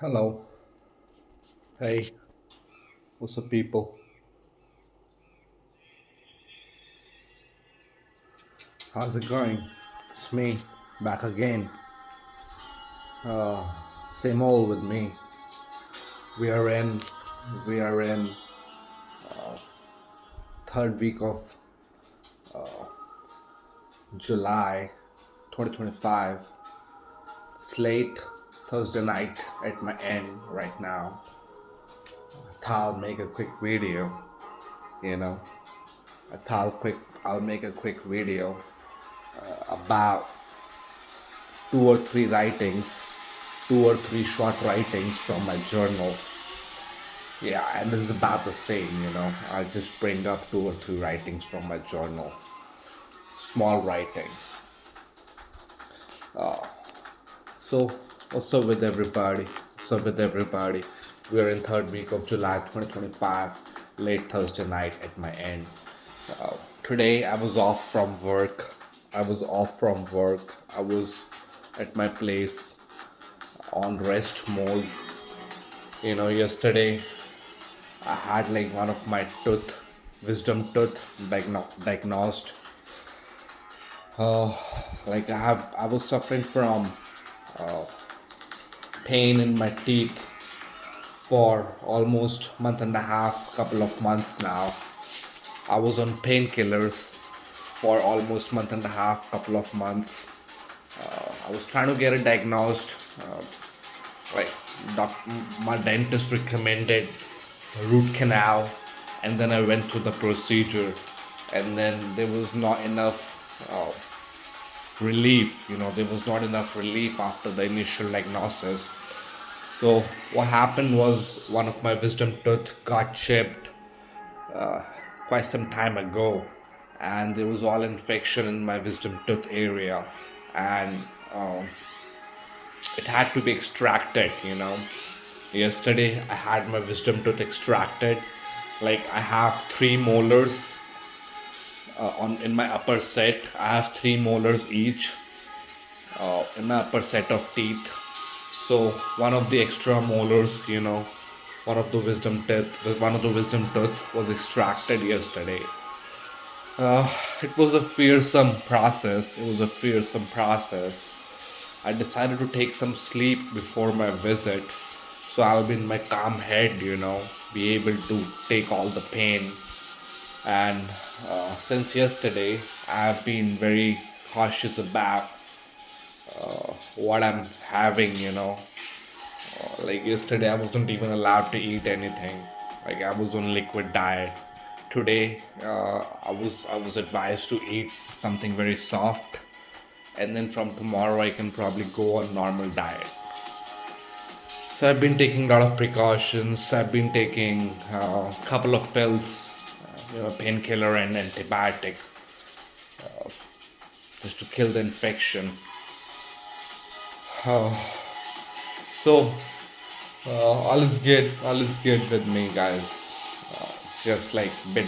Hello. Hey, what's up, people? How's it going? It's me, back again. Uh, Same old with me. We are in, we are in third week of July, 2025. It's late Thursday night at my end right now. I thought I'll make a quick video. You know, I'll make a quick video about two or three short writings from my journal. Yeah, and this is about the same. I just bring up two or three writings from my journal, small writings. So, what's up with everybody? What's up with everybody? We're in third week of July 2025, late Thursday night at my end. Today I was off from work. I was at my place on rest mode. Yesterday I had like one of my wisdom tooth diagnosed. Uh, I was suffering from pain in my teeth for almost month and a half, couple of months now. I was on painkillers for almost month and a half, couple of months. I was trying to get it diagnosed. Like my dentist recommended root canal, and then I went through the procedure, and then there was not enough uh, relief. There was not enough relief after the initial diagnosis. So what happened was one of my wisdom tooth got chipped uh, quite some time ago, and there was all infection in my wisdom tooth area, and it had to be extracted. Yesterday I had my wisdom tooth extracted. Like, I have three molars on in my upper set. I have three molars each in my upper set of teeth. So one of the extra molars, one of the wisdom tooth was extracted yesterday. It was a fearsome process. I decided to take some sleep before my visit, so I'll be in my calm head, be able to take all the pain. And since yesterday, I've been very cautious about what I'm having. Like yesterday, I wasn't even allowed to eat anything. Like, I was on liquid diet. Today, I was advised to eat something very soft, and then from tomorrow I can probably go on normal diet. So I've been taking a lot of precautions. I've been taking a couple of pills, painkiller and antibiotic, just to kill the infection. Uh, so all is good. All is good with me, guys. Just like bit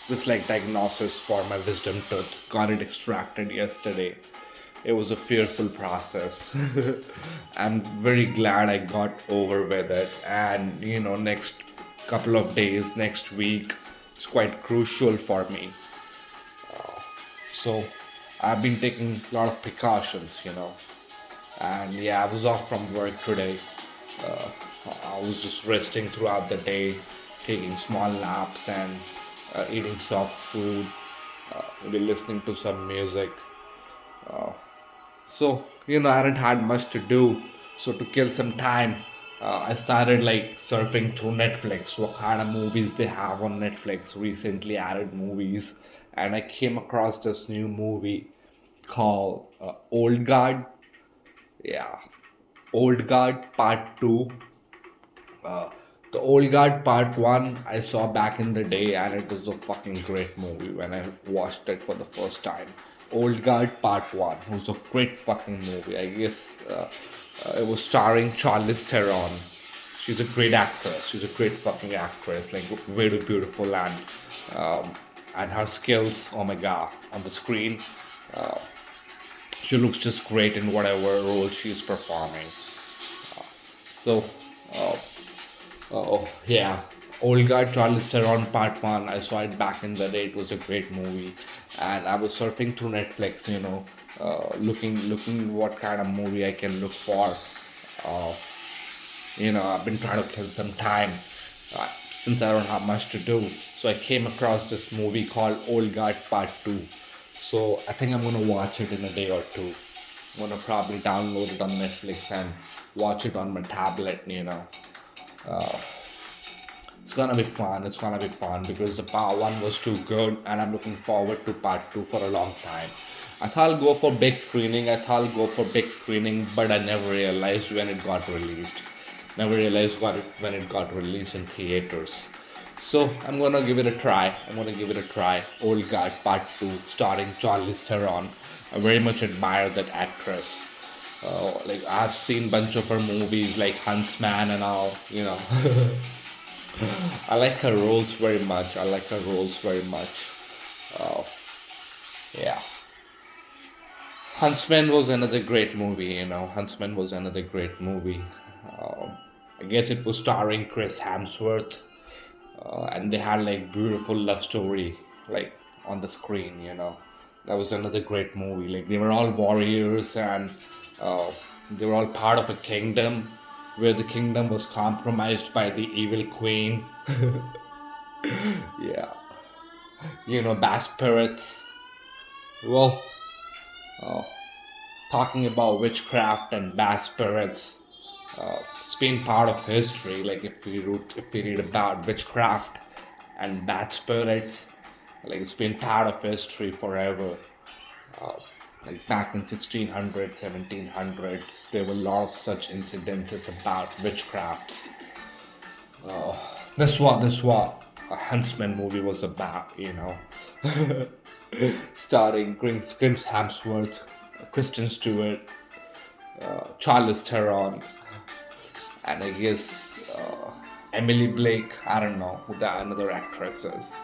this like diagnosis for my wisdom tooth. Got it extracted yesterday. It was a fearful process. I'm very glad I got over with it. And next couple of days, next week, it's quite crucial for me. So I've been taking a lot of precautions. And yeah, I was off from work today. Uh, I was just resting throughout the day, taking small naps and eating soft food, maybe listening to some music. Uh, so I hadn't had much to do. So to kill some time, I started like surfing through Netflix, what kind of movies they have on Netflix, recently added movies, and I came across this new movie called Old Guard. Yeah, Old Guard Part 2. Uh, the Old Guard Part 1 I saw back in the day, and it was a fucking great movie when I watched it for the first time. Old Guard Part 1 was a great fucking movie. I guess it was starring Charlize Theron. She's a great actress. She's a great fucking actress. Like, very beautiful, um, and her skills, oh my god, on the screen. Uh, she looks just great in whatever role she's performing. So, uh, oh yeah, Old Guard Charlize Theron Part One. I saw it back in the day. It was a great movie, and I was surfing through Netflix. Looking what kind of movie I can look for. Uh, I've been trying to kill some time since I don't have much to do. So I came across this movie called Old Guard Part Two. So I think I'm gonna watch it in a day or two. I'm gonna probably download it on Netflix and watch it on my tablet. Uh, it's gonna be fun. It's gonna be fun because the part one was too good, and I'm looking forward to part two for a long time. I thought I'll go for big screening. But I never realized when it got released. Never realized when it got released in theaters. So I'm gonna give it a try. Old Guard Part Two, starring Charlize Theron. I very much admire that actress. Like I've seen bunch of her movies like Huntsman and all. I like her roles very much. Uh, yeah. Huntsman was another great movie. Huntsman was another great movie. I guess it was starring Chris Hemsworth, and they had like beautiful love story like on the screen. That was another great movie. Like they were all warriors, and uh, they were all part of a kingdom where the kingdom was compromised by the evil queen. Yeah, bass spirits. Well, uh, talking about witchcraft and bass spirits, it's been part of history. Like if we read about witchcraft and bad spirits, like it's been part of history forever. Uh, like back in 1600s, 1700s, there were a lot of such incidences about witchcrafts. Uh, this what a Huntsman movie was about. Starring Chris Hemsworth, Kristen Stewart, Charlize Theron, and I guess Emily Blake. I don't know who the another actress is.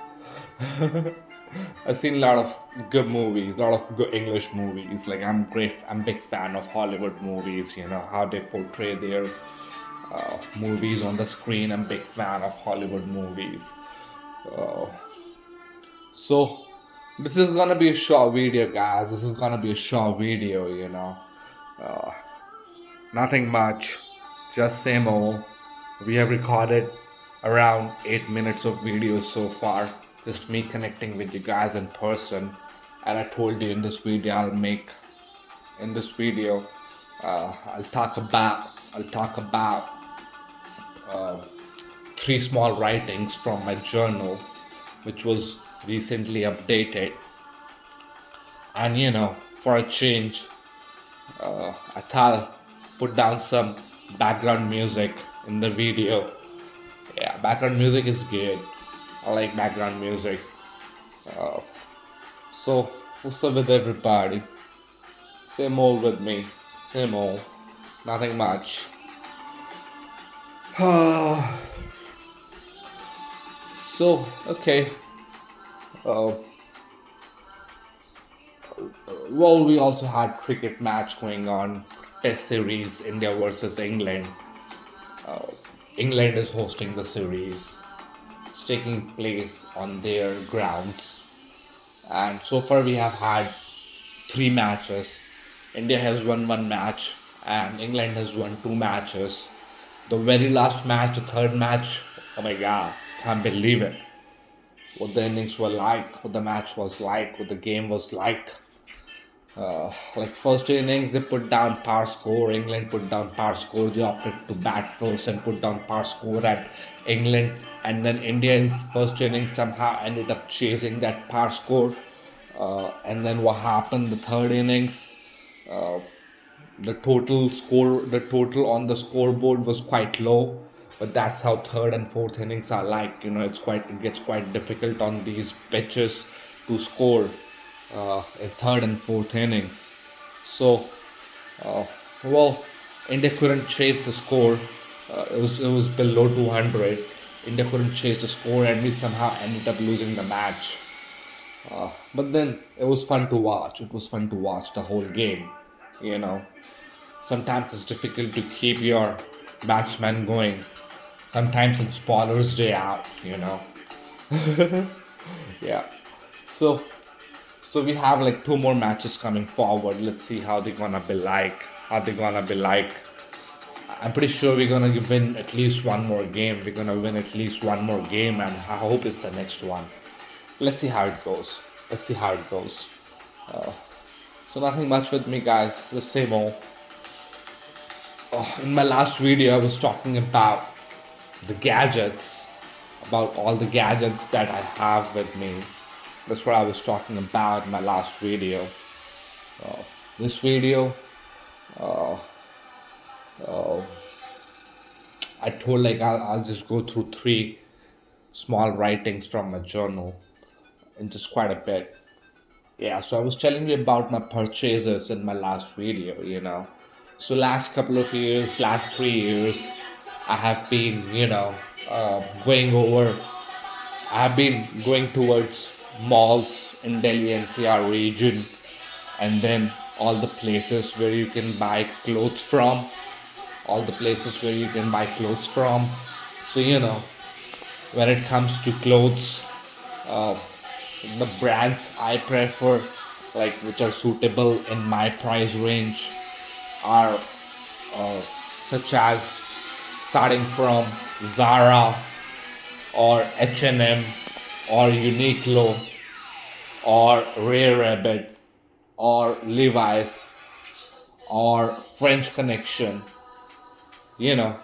I've seen a lot of good movies, a lot of good English movies. Like I'm big fan of Hollywood movies. How they portray their movies on the screen. I'm big fan of Hollywood movies. Uh, so this is gonna be a short video, guys. This is gonna be a short video. Uh, Nothing much, just same old. We have recorded around 8 minutes of video so far. Just me connecting with you guys in person. And I told you in this video in this video I'll talk about uh, three small writings from my journal, which was recently updated. And for a change, I thought I'll put down some background music in the video. Yeah, background music is good. I like background music. Uh, so, what's up with everybody? Same old with me. Same old. Nothing much. So, okay. Uh, well, we also had cricket match going on. Test series, India versus England. Uh, England is hosting the series. It's taking place on their grounds. And so far we have had three matches. India has won one match, and England has won two matches. The very last match, the third match, oh my god, can't believe it. What the innings were like, what the match was like, what the game was like. Like first innings, they put down par score. England put down par score. They opted to bat first and put down par score at England, and then India in first innings somehow ended up chasing that par score. And then what happened? The third innings, uh, the total on the scoreboard was quite low. But that's how third and fourth innings are like. It gets quite difficult on these pitches to score in third and fourth innings. So, uh, well, India couldn't chase the score. It was below 200. India couldn't chase the score, and we somehow ended up losing the match. But then it was fun to watch. It was fun to watch the whole game. You know, Sometimes it's difficult to keep your batsmen going. Sometimes it's bowler's day out, Yeah. So so we have like two more matches coming forward. Let's see how they're gonna be like. How they're gonna be like. I'm pretty sure we're gonna win at least one more game. We're gonna win at least one more game, and I hope it's the next one. Let's see how it goes. Let's see how it goes. Uh, so nothing much with me, guys. The same old. In my last video, I was talking about the gadgets, about all the gadgets that I have with me. That's what I was talking about in my last video. Uh, this video, uh, uh, I told like I'll just go through three small writings from my journal in just quite a bit. Yeah, so I was telling you about my purchases in my last video. So last couple of years, last 3 years, I have been, going over. I've been going towards malls in Delhi NCR region, and then all the places where you can buy clothes from, all the places where you can buy clothes from. So when it comes to clothes, uh, the brands I prefer, like which are suitable in my price range, are uh, such as starting from Zara or H&M or Uniqlo or Rare Rabbit or Levi's or French Connection. you know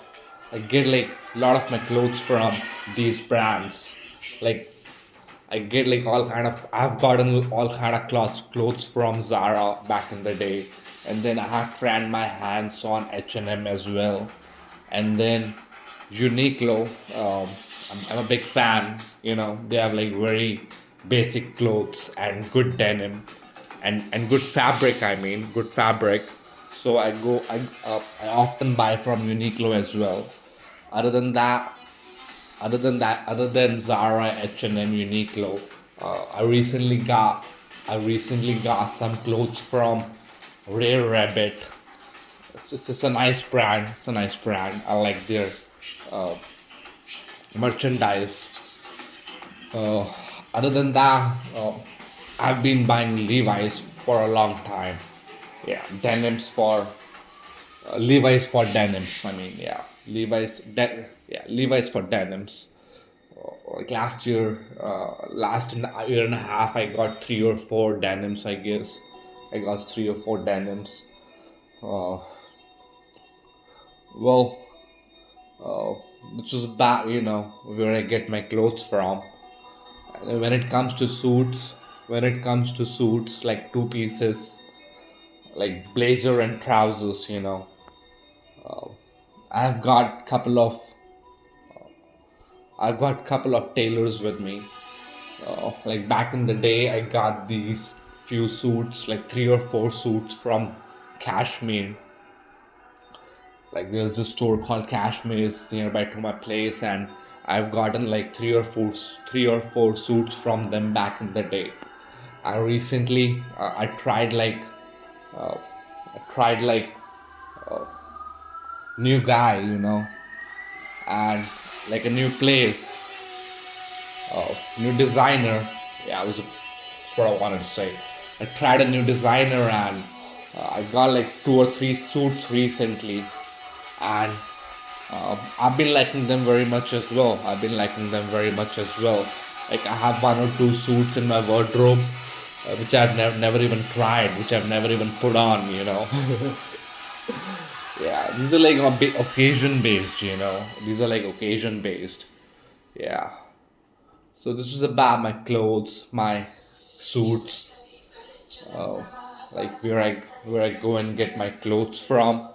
I get like a lot of my clothes from these brands. Like I get like I've gotten all kind of clothes from Zara back in the day, and then I have tried my hands on H&M as well, and then Uniqlo. I'm a big fan. They have like very basic clothes and good denim, and good fabric. I mean, good fabric. So I often buy from Uniqlo as well. Other than that, other than Zara, H&M, Uniqlo, I recently got some clothes from Rare Rabbit. It's a nice brand. It's a nice brand. I like their uh, merchandise. Uh, Other than that, I've been buying Levi's for a long time. Yeah, denims for Levi's for denims. I mean, yeah, Levi's for denims. Like last year and a half, I got 3 or 4 denims. I guess I got 3 or 4 denims. Uh, well, uh, which is about where I get my clothes from. And when it comes to suits, like two pieces, like blazer and trousers, uh, I've got couple of tailors with me. Like back in the day, I got these few suits, like 3 or 4 suits from Kashmir. Like there's this store called Kashmir is nearby to my place, and I've gotten like 3 or 4 suits from them back in the day. I recently uh, I tried like new guy, and like a new place, new designer. Yeah, that's what I wanted to say. I tried a new designer, and I got like 2 or 3 suits recently, and I've been liking them very much as well. Like I have 1 or 2 suits in my wardrobe, which I've never even tried, which I've never even put on. Yeah, these are like a bit occasion based. These are like occasion based. Yeah. So this was about my clothes, my suits, uh, like where I go and get my clothes from.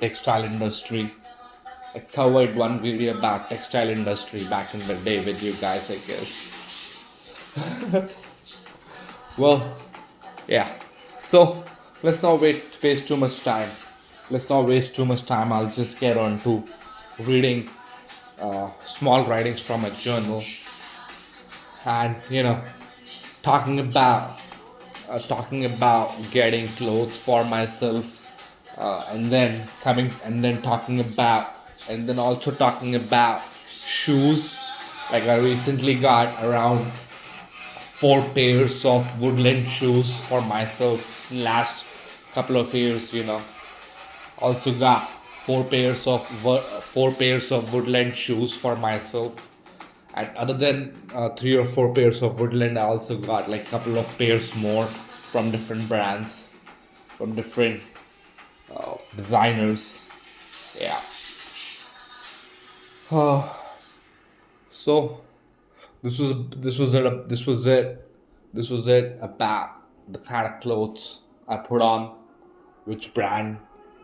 Textile industry. I covered one video about textile industry back in the day with you guys, I guess. Well, yeah. So let's not waste too much time. I'll just get on to reading small writings from a journal, and talking about getting clothes for myself, and then also talking about shoes. Like I recently got around 4 pairs of woodland shoes for myself last couple of years. Also got 4 pairs of woodland shoes for myself. And other than 3 or 4 pairs of woodland, I also got like couple of pairs more from different brands, from different designers. Yeah. So this was it about the kind of clothes I put on, which brand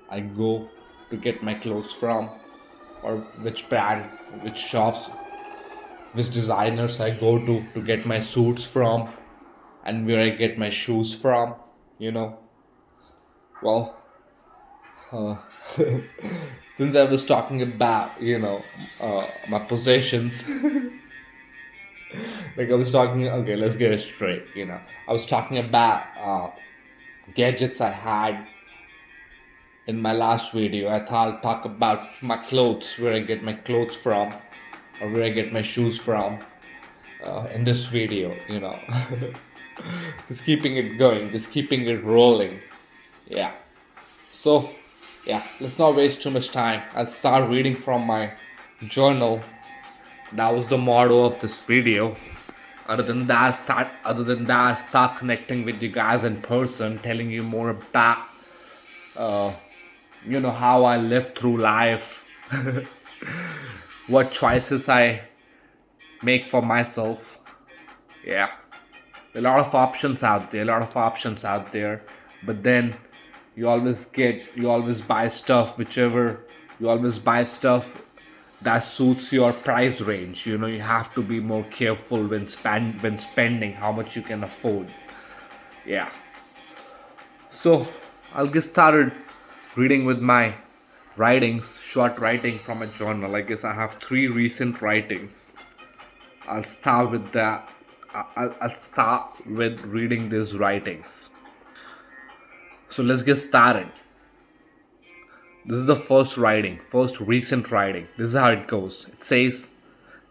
I go to get my clothes from, or which brand, which shops, which designers I go to get my suits from, and where I get my shoes from. You know, well, uh, since I was talking about my possessions, like I was talking. Okay, let's get it straight. I was talking about gadgets I had in my last video. I thought I'll talk about my clothes, where I get my clothes from, or where I get my shoes from in this video. Just keeping it going, just keeping it rolling. Yeah. So, yeah, let's not waste too much time. I'll start reading from my journal. That was the motto of this video. Start connecting with you guys in person, telling you more about uh, how I live through life, what choices I make for myself. Yeah, a lot of options out there, but then you always buy stuff, you always buy stuff that suits your price range. You have to be more careful when spending how much you can afford. Yeah. So I'll get started reading with my short writing from a journal. I guess I have 3 recent writings. I'll start with that. I'll start with reading these writings. So let's get started. This is the first recent writing. This is how it goes. It says,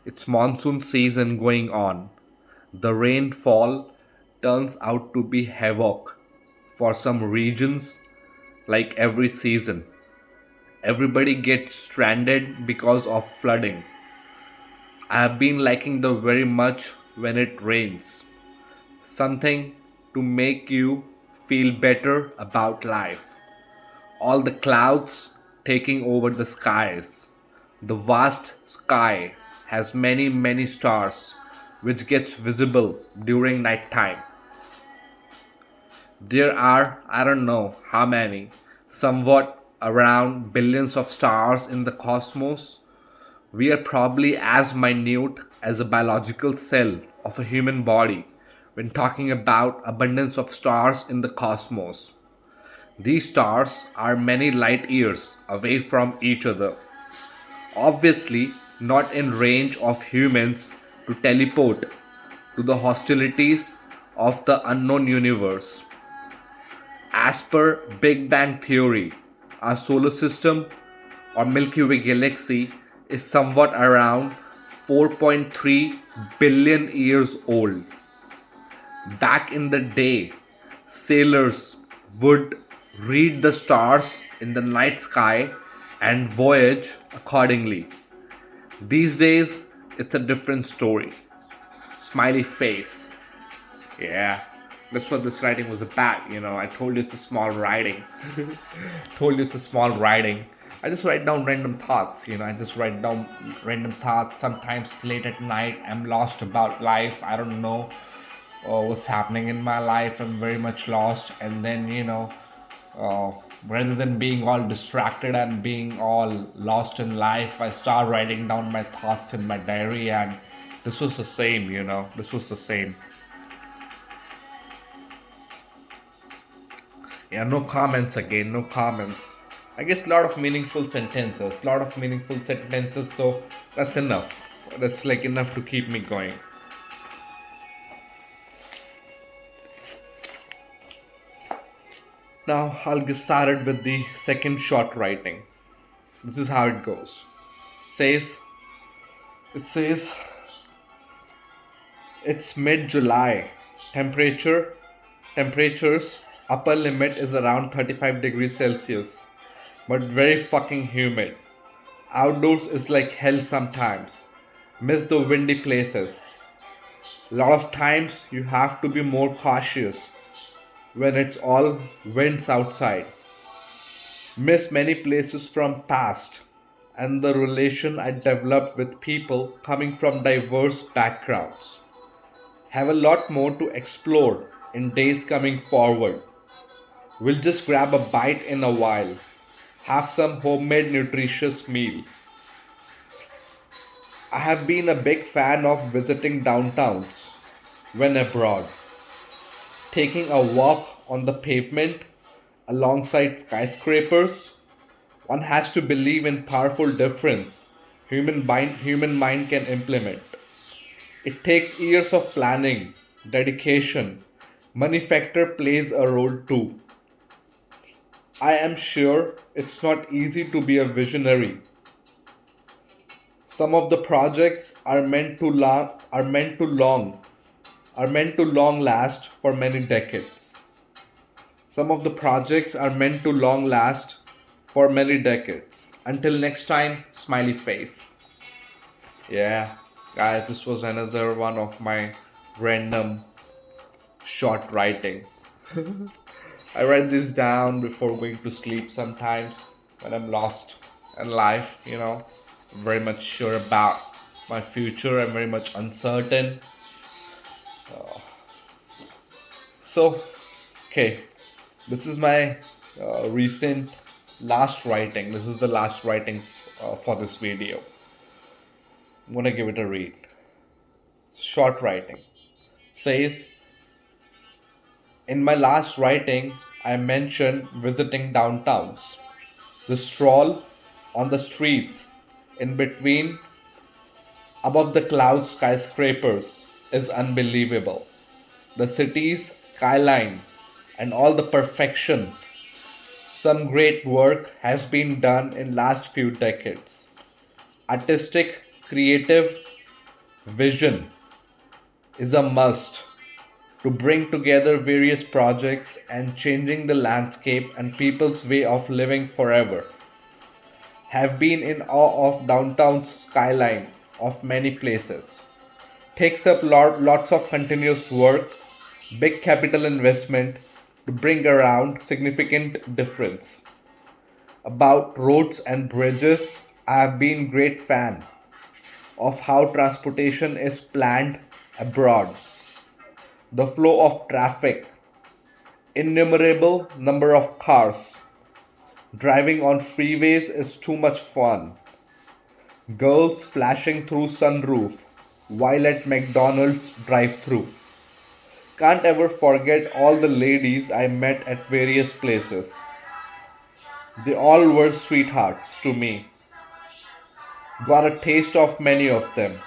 it's monsoon season going on. The rainfall turns out to be havoc for some regions, like every season. Everybody gets stranded because of flooding. I have been liking the very much when it rains. Something to make you feel better about life. All the clouds taking over the skies. The vast sky has many, many stars, which gets visible during night time. There are, I don't know how many, somewhat around billions of stars in the cosmos. We are probably as minute as a biological cell of a human body when talking about abundance of stars in the cosmos. These stars are many light years away from each other. Obviously, not in range of humans to teleport to the hostilities of the unknown universe. As per Big Bang Theory, our solar system or Milky Way galaxy is somewhat around 4.3 billion years old. Back in the day, sailors would read the stars in the night sky and voyage accordingly. These days, it's a different story. Smiley face. Yeah, that's what this writing was about. I told you it's a small writing. Told you it's a small writing. I just write down random thoughts. I just write down random thoughts. Sometimes late at night, I'm lost about life. I don't know what's happening in my life. I'm very much lost. And then, uh, rather than being all distracted and being all lost in life, I start writing down my thoughts in my diary. And this was the same. This was the same. Yeah, no comments again, no comments. I guess a lot of meaningful sentences, so that's enough. That's like enough to keep me going. Now I'll get started with the second short writing. This is how it goes. Says it says it's mid-July. Temperature temperatures upper limit is around 35 degrees Celsius, but very fucking humid. Outdoors is like hell sometimes. Miss the windy places. A lot of times you have to be more cautious when it's all winds outside. Miss many places from past and the relation I developed with people coming from diverse backgrounds. Have a lot more to explore in days coming forward. We'll just grab a bite in a while. Have some homemade nutritious meal. I have been a big fan of visiting downtowns when abroad. Taking a walk on the pavement alongside skyscrapers, one has to believe in powerful difference human mind can implement. It takes years of planning, dedication. Money factor plays a role too. I am sure it's not easy to be a visionary. Some of the projects are meant to long last for many decades. Some of the projects are meant to long last for many decades. Until next time, smiley face. Yeah, guys, this was another one of my random short writing. I write this down before going to sleep sometimes when I'm lost in life. Very much sure about my future. I'm very much uncertain. So, okay, this is my recent last writing. This is the last writing for this video. I'm gonna give it a read. Short writing says, in my last writing, I mentioned visiting downtowns. The stroll on the streets in between above the cloud skyscrapers is unbelievable. The city's skyline and all the perfection. Some great work has been done in last few decades. Artistic, creative vision is a must to bring together various projects and changing the landscape and people's way of living forever. Have been in awe of downtown's skyline of many places. Takes up lots of continuous work, big capital investment to bring around significant difference. About roads and bridges, I have been great fan of how transportation is planned abroad. The flow of traffic, innumerable number of cars. Driving on freeways is too much fun. Girls flashing through sunroof while at McDonald's drive-through. Can't ever forget all the ladies I met at various places. They all were sweethearts to me. Got a taste of many of them.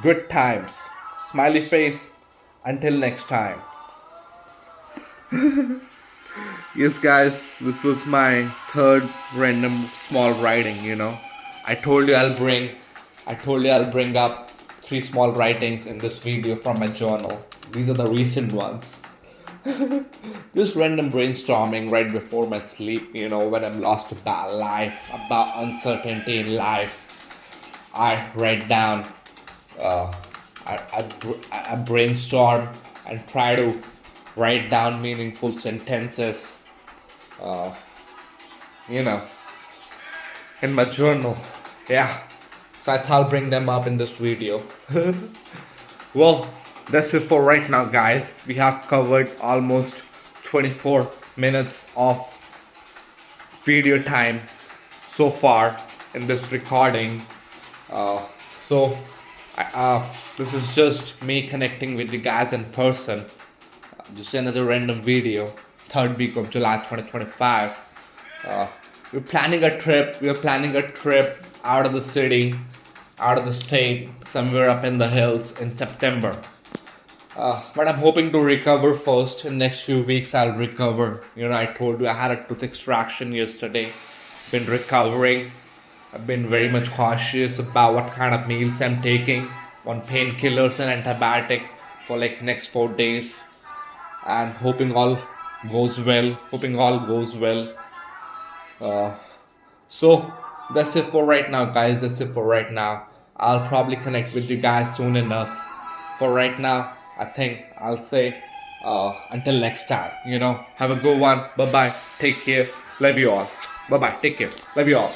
Good times. Smiley face. Until next time. Yes, guys, this was my third random small writing. I told you I'll bring up three small writings in this video from my journal. These are the recent ones. Just random brainstorming right before my sleep, when I'm lost about life, about uncertainty in life. I write down, uh, I brainstorm and try to write down meaningful sentences, uh, you know, in my journal. Yeah, so I thought I'll bring them up in this video. Well, that's it for right now, guys. We have covered almost 24 minutes of video time so far in this recording. So, this is just me connecting with you guys in person. Just another random video. Third week of July 2025. We're planning a trip. We're planning a trip out of the city, out of the state, somewhere up in the hills in September. But I'm hoping to recover first. In next few weeks, I'll recover. I told you I had a tooth extraction yesterday. Been recovering. I've been very much cautious about what kind of meals I'm taking on painkillers and antibiotic for like next 4 days, and hoping all goes well. Hoping all goes well. Uh, so that's it for right now, guys. That's it for right now. I'll probably connect with you guys soon enough. For right now, I think I'll say until next time. Have a good one. Bye bye. Take care. Love you all. Bye bye. Take care. Love you all.